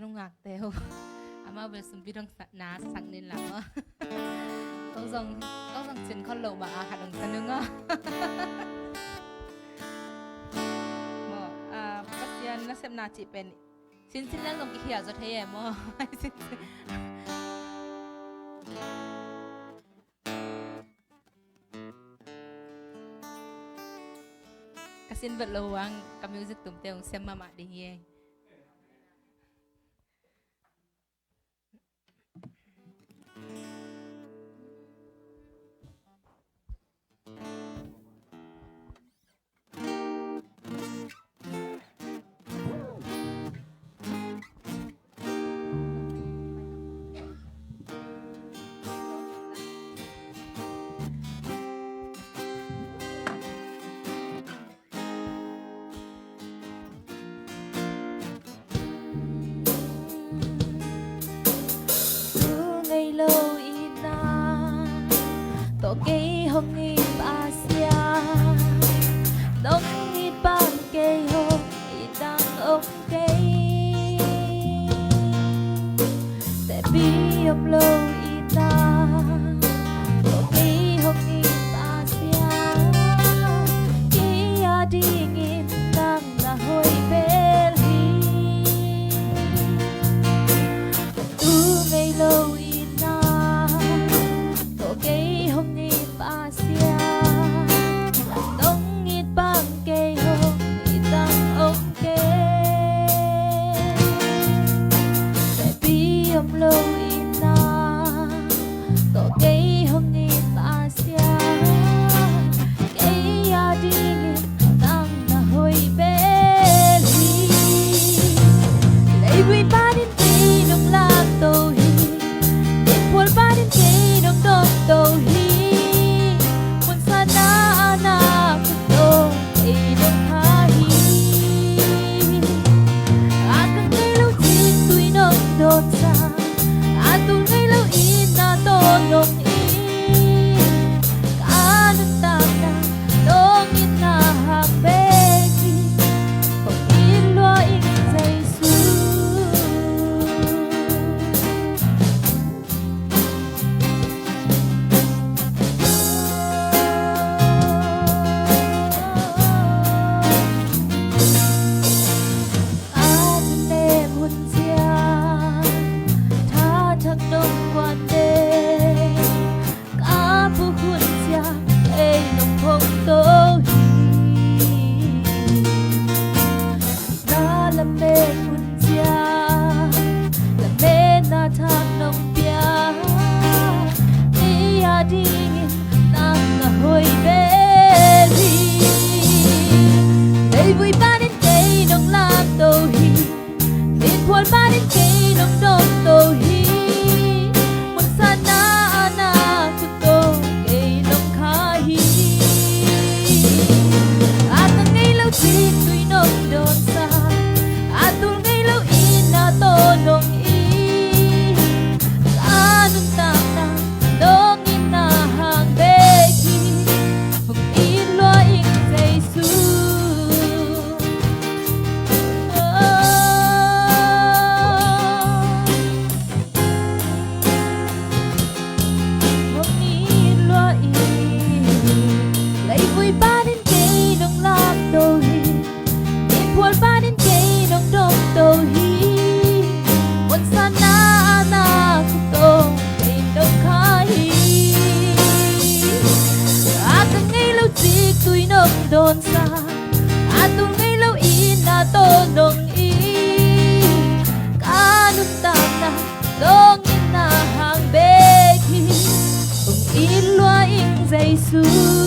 kanung ngạc teo ama về sum bidong na sang nên làm á có dòng chuyện con lẩu mà hạt đồng san nương á mà bác sĩ nó xem na chị bên xin đang dòng cái hiểu rồi thấy em mà xin vật lâu ang kami music tụm teo xem mà đi nghe lâu ina to cây hồng nghi Asia nông nghi ban cây hồng đang ông câyแต่bi ông lâu ina to cây hồng nghi Asia kia đi ngin đang là hồi bê ly ngày lâu lâu ina to cây hồng nghi Asia cây đi nang na hoi beli lấy vui ba đến cây nông lạc tô hi đến buồn ba đến cây nông đôn tô hi muốn xa na na tô cây nông ha hi càng ngày lâu chi tuy nông đôn xa atul ngay lâu ina to nong i kanun tak na nong ina hang beki kong ilwa ing Jesu adne mun sia thak nông quan đê cả bu hun sia ei nông hong tô hi na la mê hun sia la mê na thak nông pia ni ya đi na na hoi bê li ei vui ba đến cây nông lạc tô hi đến buồn ba đến cây nông đôn tô hi chi tuy nông đôn xa atul ngay lâu ina to nong i kanun tak na nong ina hang beki hong ilwa ing Jesu hong ilwa ing lấy vui ba đến cây nông lạc tô hi buồn ba đến cây nông đôn tô hi muốn xa na na không tô cây nông khá hi càng ngày lâu chi tuy nông đôn xa tu ngày lâu ina to nong i kanun tak na nong ina hang beki kung ilwa ing Jesu